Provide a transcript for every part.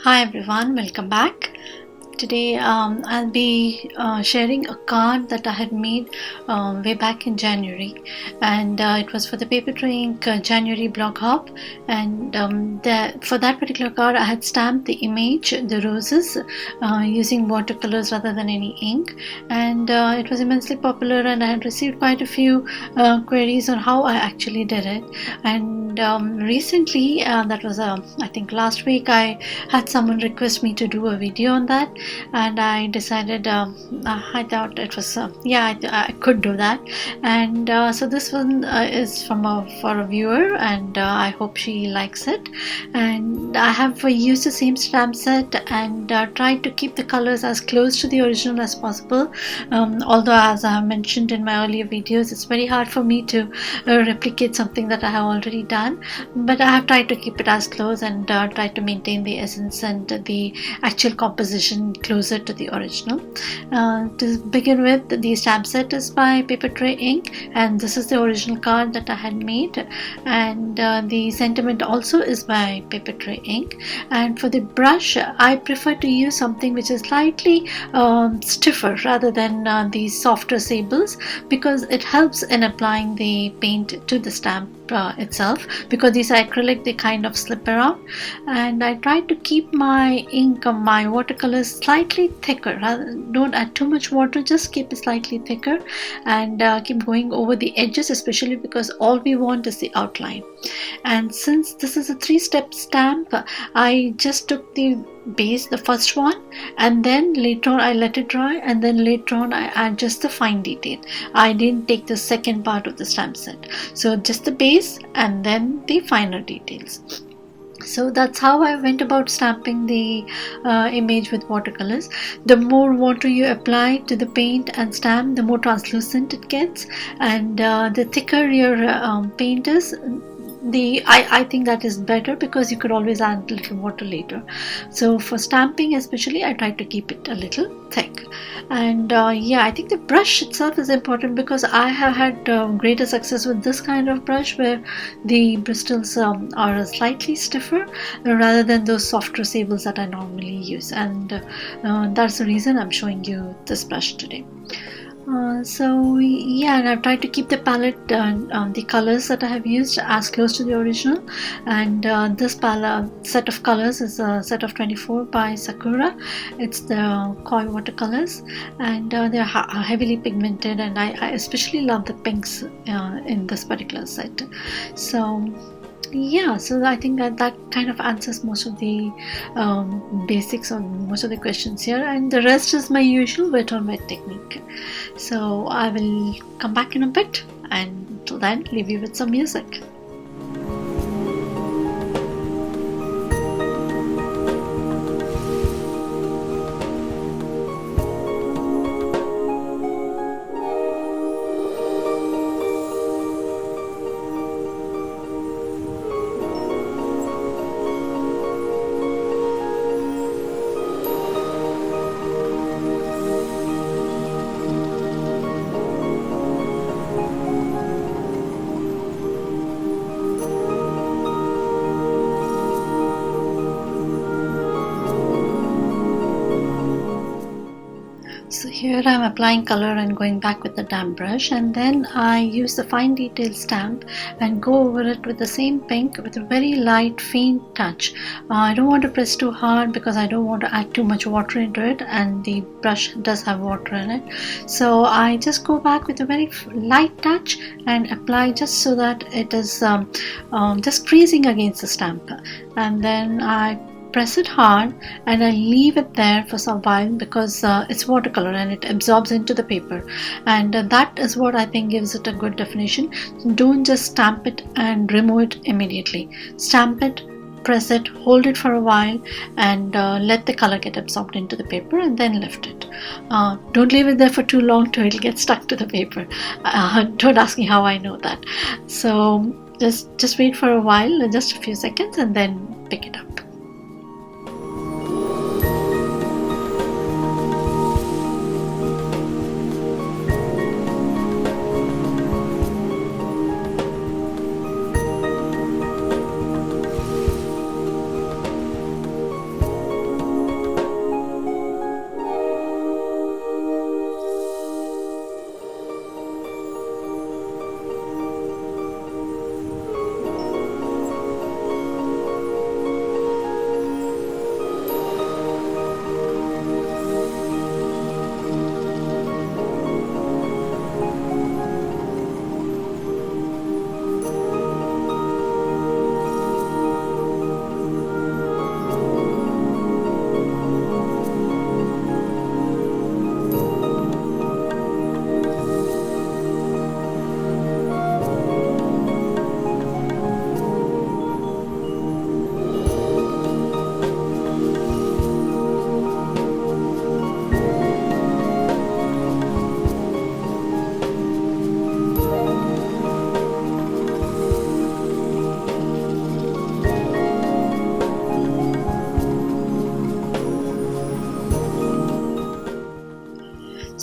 Hi everyone, welcome back. Today I'll be sharing a card that I had made way back in January, and it was for the Paper Tray Ink January blog hop. And for that particular card I had stamped the image, the roses, using watercolors rather than any ink, and it was immensely popular, and I had received quite a few queries on how I actually did it. And recently, that was I think last week, I had someone request me to do a video on that, and I decided I thought it was I could do that. And so this one is for a viewer, and I hope she likes it. And I have used the same stamp set and tried to keep the colors as close to the original as possible, although, as I have mentioned in my earlier videos, it's very hard for me to replicate something that I have already done, but I have tried to keep it as close and try to maintain the essence and the actual composition closer to the original. To begin with, the stamp set is by Paper Tray Ink, and this is the original card that I had made, and the sentiment also is by Paper Tray Ink. And for the brush, I prefer to use something which is slightly stiffer rather than these softer sables, because it helps in applying the paint to the stamp itself, because these are acrylic, they kind of slip around. And I try to keep my ink, my watercolors slightly thicker. Don't add too much water, just keep it slightly thicker, and keep going over the edges, especially because all we want is the outline. And since this is a 3-step stamp, I just took the base, the first one, and then later on I let it dry, and then later on I add just the fine detail. I didn't take the second part of the stamp set, so just the base and then the finer details. So that's how I went about stamping the image with watercolors. The more water you apply to the paint and stamp, the more translucent it gets, and the thicker your paint is, I think that is better, because you could always add a little water later. So for stamping especially, I try to keep it a little thick. And I think the brush itself is important, because I have had greater success with this kind of brush, where the bristles are slightly stiffer rather than those softer sables that I normally use, and that's the reason I'm showing you this brush today. And I've tried to keep the palette, the colors that I have used, as close to the original. And this set of colors is a set of 24 by Sakura. It's the koi watercolors, and they're heavily pigmented, and I especially love the pinks in this particular set. So I think that kind of answers most of the basics of most of the questions here, and the rest is my usual wet on wet technique. So I will come back in a bit, and till then leave you with some music. So here I'm applying color and going back with the damp brush, and then I use the fine detail stamp and go over it with the same pink with a very light faint touch. I don't want to press too hard, because I don't want to add too much water into it, and the brush does have water in it. So I just go back with a very light touch and apply just so that it is just creasing against the stamp, and then I press it hard and I leave it there for some while, because it's watercolor and it absorbs into the paper, and that is what I think gives it a good definition. Don't just stamp it and remove it immediately. Stamp it, press it, hold it for a while, and let the color get absorbed into the paper, and then lift it. Don't leave it there for too long till it'll get stuck to the paper. Don't ask me how I know that. So just wait for a while, just a few seconds, and then pick it up.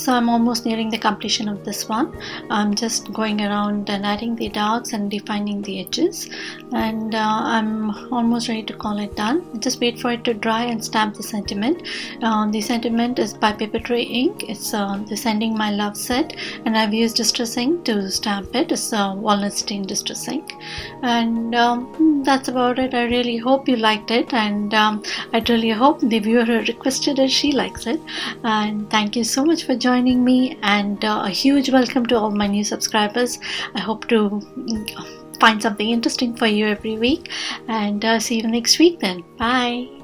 So I'm almost nearing the completion of this one. I'm just going around and adding the darks and defining the edges, and I'm almost ready to call it done. Just wait for it to dry and stamp the sentiment. The sentiment is by Paper Tray ink. It's the Sending My Love set, and I've used distress ink to stamp it. It's walnut stain distress ink, and that's about it. I really hope you liked it, and I really hope the viewer who requested it, she likes it. And thank you so much for joining me, and a huge welcome to all my new subscribers. I hope to find something interesting for you every week, and see you next week then. Bye.